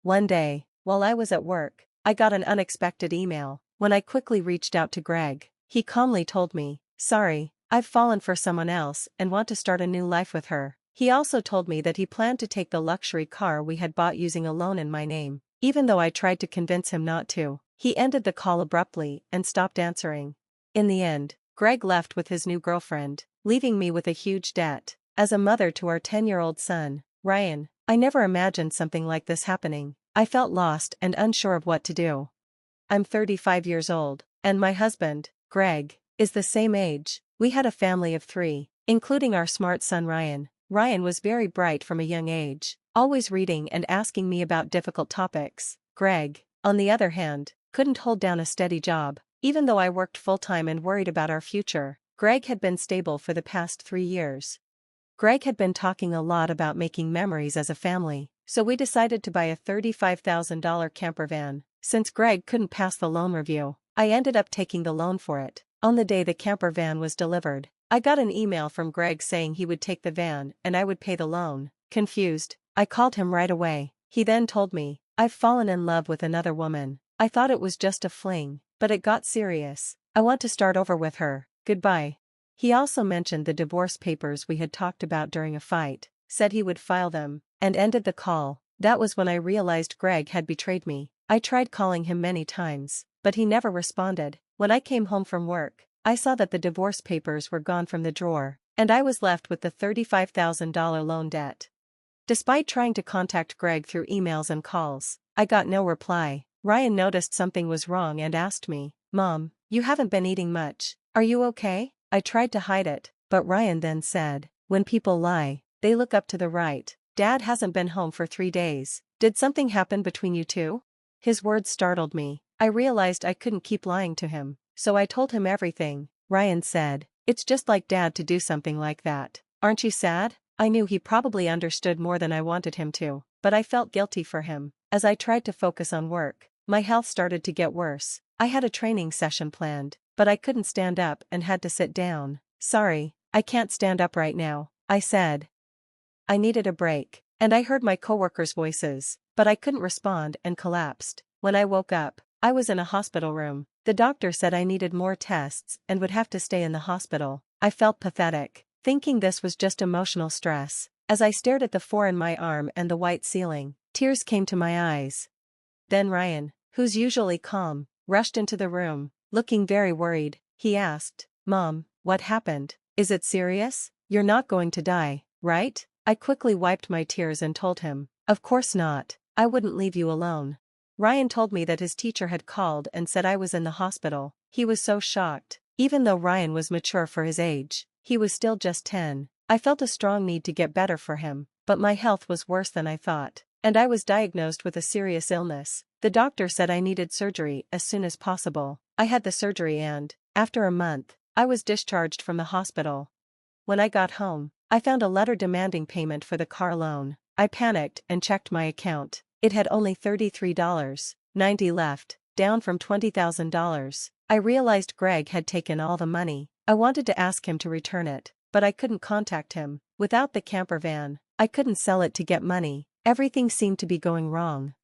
One day, while I was at work, I got an unexpected email. When I quickly reached out to Greg, he calmly told me, "Sorry, I've fallen for someone else and want to start a new life with her." He also told me that he planned to take the luxury car we had bought using a loan in my name. Even though I tried to convince him not to, he ended the call abruptly and stopped answering. In the end, Greg left with his new girlfriend, leaving me with a huge debt. As a mother to our 10-year-old son, Ryan, I never imagined something like this happening. I felt lost and unsure of what to do. I'm 35 years old, and my husband, Greg, is the same age. We had a family of 3, including our smart son Ryan. Ryan was very bright from a young age, always reading and asking me about difficult topics. Greg, on the other hand, couldn't hold down a steady job. Even though I worked full-time and worried about our future, Greg had been stable for the past 3 years. Greg had been talking a lot about making memories as a family, so we decided to buy a $35,000 camper van. Since Greg couldn't pass the loan review, I ended up taking the loan for it. On the day the camper van was delivered, I got an email from Greg saying he would take the van and I would pay the loan. Confused, I called him right away. He then told me, "I've fallen in love with another woman. I thought it was just a fling, but it got serious. I want to start over with her. Goodbye." He also mentioned the divorce papers we had talked about during a fight, said he would file them, and ended the call. That was when I realized Greg had betrayed me. I tried calling him many times, but he never responded. When I came home from work, I saw that the divorce papers were gone from the drawer, and I was left with the $35,000 loan debt. Despite trying to contact Greg through emails and calls, I got no reply. Ryan noticed something was wrong and asked me, "Mom, you haven't been eating much. Are you okay?" I tried to hide it, but Ryan then said, "When people lie, they look up to the right. Dad hasn't been home for 3 days. Did something happen between you two?" His words startled me. I realized I couldn't keep lying to him, so I told him everything. Ryan said, "It's just like Dad to do something like that. Aren't you sad?" I knew he probably understood more than I wanted him to, but I felt guilty for him. As I tried to focus on work, my health started to get worse. I had a training session planned, but I couldn't stand up and had to sit down. "Sorry, I can't stand up right now," I said. I needed a break, and I heard my coworkers' voices, but I couldn't respond and collapsed. When I woke up, I was in a hospital room. The doctor said I needed more tests and would have to stay in the hospital. I felt pathetic, thinking this was just emotional stress. As I stared at the 4 in my arm and the white ceiling, tears came to my eyes. Then Ryan, who's usually calm, rushed into the room, looking very worried. He asked, "Mom, what happened? Is it serious? You're not going to die, right?" I quickly wiped my tears and told him, "Of course not. I wouldn't leave you alone." Ryan told me that his teacher had called and said I was in the hospital. He was so shocked. Even though Ryan was mature for his age, he was still just 10. I felt a strong need to get better for him, but my health was worse than I thought, and I was diagnosed with a serious illness. The doctor said I needed surgery as soon as possible. I had the surgery and, after a month, I was discharged from the hospital. When I got home, I found a letter demanding payment for the car loan. I panicked and checked my account. It had only $33.90 left, down from $20,000. I realized Greg had taken all the money. I wanted to ask him to return it, but I couldn't contact him. Without the camper van, I couldn't sell it to get money. Everything seemed to be going wrong.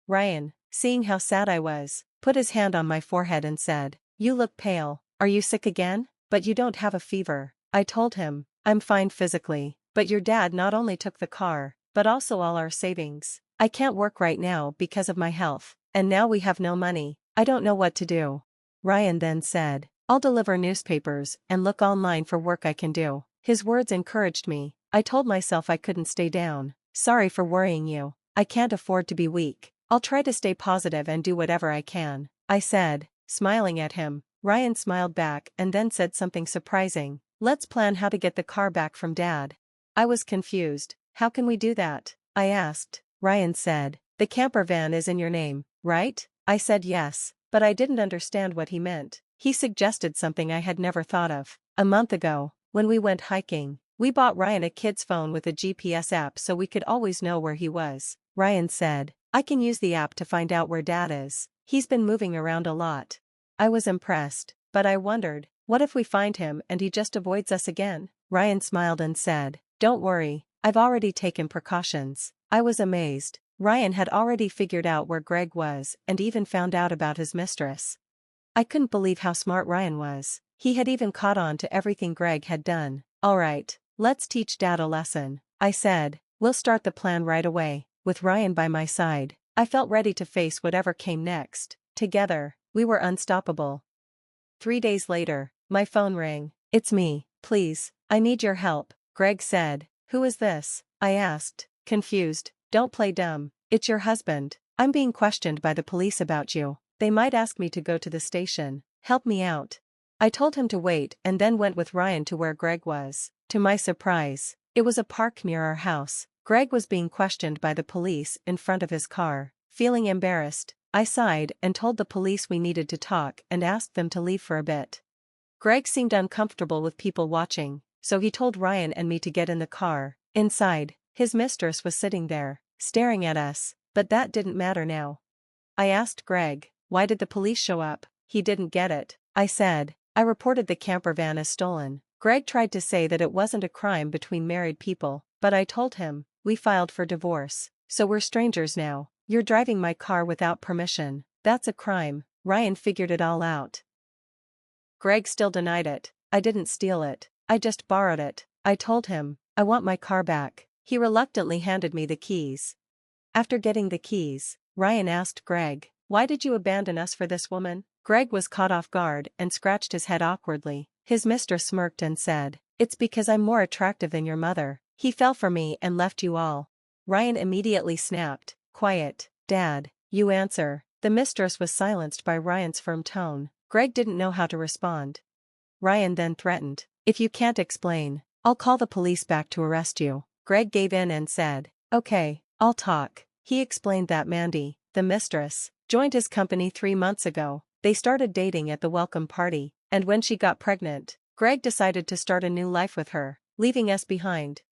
Ryan, seeing how sad I was, put his hand on my forehead and said, "You look pale. Are you sick again? But you don't have a fever." I told him, "I'm fine physically, but your dad not only took the car, but also all our savings. I can't work right now because of my health, and now we have no money. I don't know what to do." Ryan then said, "I'll deliver newspapers and look online for work I can do." His words encouraged me. I told myself I couldn't stay down. "Sorry for worrying you. I can't afford to be weak. I'll try to stay positive and do whatever I can," I said, smiling at him. Ryan smiled back and then said something surprising. "Let's plan how to get the car back from Dad." I was confused. "How can we do that?" I asked. Ryan said, "The camper van is in your name, right?" I said yes, but I didn't understand what he meant. He suggested something I had never thought of. A month ago, when we went hiking, we bought Ryan a kid's phone with a GPS app so we could always know where he was. Ryan said, "I can use the app to find out where Dad is. He's been moving around a lot." I was impressed, but I wondered, what if we find him and he just avoids us again? Ryan smiled and said, "Don't worry, I've already taken precautions." I was amazed. Ryan had already figured out where Greg was and even found out about his mistress. I couldn't believe how smart Ryan was. He had even caught on to everything Greg had done. "Alright, let's teach Dad a lesson," I said. "We'll start the plan right away." With Ryan by my side, I felt ready to face whatever came next. Together, we were unstoppable. 3 days later, my phone rang. "It's me, please, I need your help," Greg said. "Who is this?" I asked, confused. "Don't play dumb, it's your husband. I'm being questioned by the police about you. They might ask me to go to the station. Help me out." I told him to wait and then went with Ryan to where Greg was. To my surprise, it was a park near our house. Greg was being questioned by the police in front of his car. Feeling embarrassed, I sighed and told the police we needed to talk and asked them to leave for a bit. Greg seemed uncomfortable with people watching, so he told Ryan and me to get in the car. Inside, his mistress was sitting there, staring at us, but that didn't matter now. I asked Greg, "Why did the police show up?" He didn't get it. I said, "I reported the camper van as stolen." Greg tried to say that it wasn't a crime between married people, but I told him, "We filed for divorce, so we're strangers now. You're driving my car without permission. That's a crime." Ryan figured it all out. Greg still denied it. "I didn't steal it. I just borrowed it." I told him, "I want my car back." He reluctantly handed me the keys. After getting the keys, Ryan asked Greg, "Why did you abandon us for this woman?" Greg was caught off guard and scratched his head awkwardly. His mistress smirked and said, "It's because I'm more attractive than your mother. He fell for me and left you all." Ryan immediately snapped, "Quiet, Dad, you answer." The mistress was silenced by Ryan's firm tone. Greg didn't know how to respond. Ryan then threatened, "If you can't explain, I'll call the police back to arrest you." Greg gave in and said, "Okay, I'll talk." He explained that Mandy, the mistress, joined his company 3 months ago. They started dating at the welcome party, and when she got pregnant, Greg decided to start a new life with her, leaving us behind.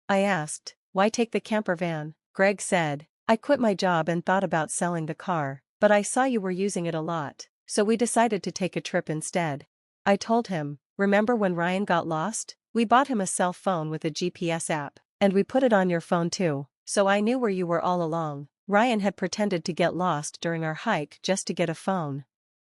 I asked, "Why take the camper van?" Greg said, "I quit my job and thought about selling the car, but I saw you were using it a lot, so we decided to take a trip instead." I told him, "Remember when Ryan got lost? We bought him a cell phone with a GPS app, and we put it on your phone too, so I knew where you were all along." Ryan had pretended to get lost during our hike just to get a phone.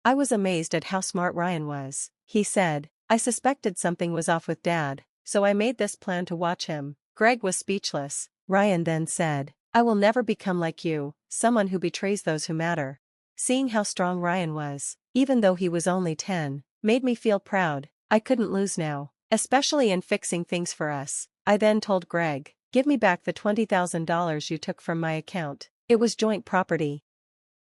I was amazed at how smart Ryan was. He said, "I suspected something was off with Dad, so I made this plan to watch him." Greg was speechless. Ryan then said, "I will never become like you, someone who betrays those who matter." Seeing how strong Ryan was, even though he was only 10, made me feel proud. I couldn't lose now, especially in fixing things for us. I then told Greg, "Give me back the $20,000 you took from my account. It was joint property."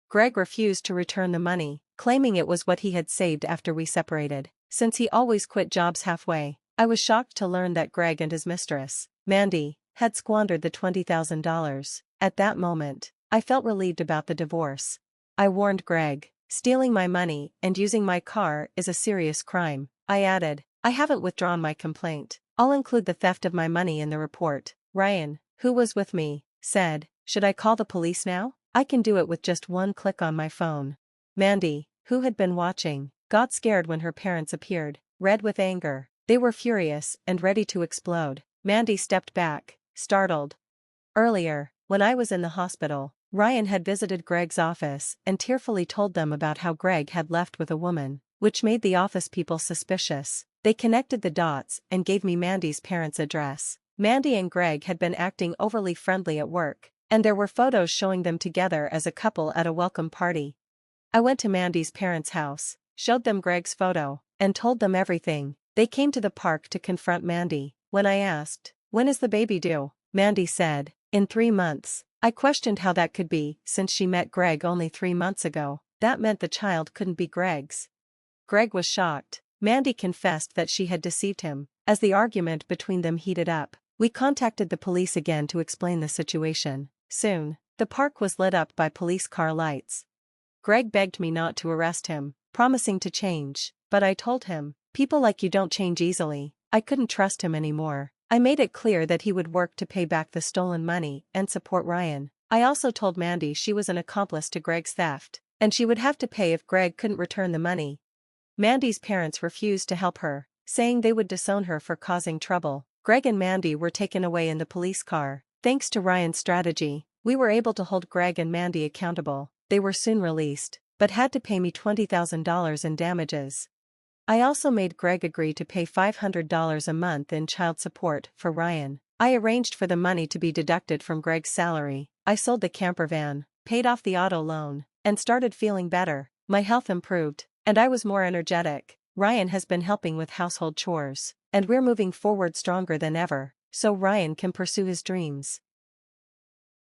Greg refused to return the money, claiming it was what he had saved after we separated. Since he always quit jobs halfway, I was shocked to learn that Greg and his mistress, Mandy, had squandered the $20,000. At that moment, I felt relieved about the divorce. I warned Greg, "Stealing my money and using my car is a serious crime." I added, "I haven't withdrawn my complaint. I'll include the theft of my money in the report." Ryan, who was with me, said, "Should I call the police now? I can do it with just one click on my phone." Mandy, who had been watching, got scared when her parents appeared, red with anger. They were furious and ready to explode. Mandy stepped back, startled. Earlier, when I was in the hospital, Ryan had visited Greg's office and tearfully told them about how Greg had left with a woman, which made the office people suspicious. They connected the dots and gave me Mandy's parents' address. Mandy and Greg had been acting overly friendly at work, and there were photos showing them together as a couple at a welcome party. I went to Mandy's parents' house, showed them Greg's photo, and told them everything. They came to the park to confront Mandy. When I asked, "When is the baby due?" Mandy said, "In 3 months. I questioned how that could be, since she met Greg only 3 months ago. That meant the child couldn't be Greg's." Greg was shocked. Mandy confessed that she had deceived him. As the argument between them heated up, we contacted the police again to explain the situation. Soon, the park was lit up by police car lights. Greg begged me not to arrest him, promising to change, but I told him, "People like you don't change easily." I couldn't trust him anymore. I made it clear that he would work to pay back the stolen money and support Ryan. I also told Mandy she was an accomplice to Greg's theft, and she would have to pay if Greg couldn't return the money. Mandy's parents refused to help her, saying they would disown her for causing trouble. Greg and Mandy were taken away in the police car. Thanks to Ryan's strategy, We were able to hold Greg and Mandy accountable. They were soon released, but had to pay me $20,000 in damages. I also made Greg agree to pay $500 a month in child support for Ryan. I arranged for the money to be deducted from Greg's salary. I sold the camper van, paid off the auto loan, and started feeling better. My health improved, and I was more energetic. Ryan has been helping with household chores, and we're moving forward stronger than ever, so Ryan can pursue his dreams.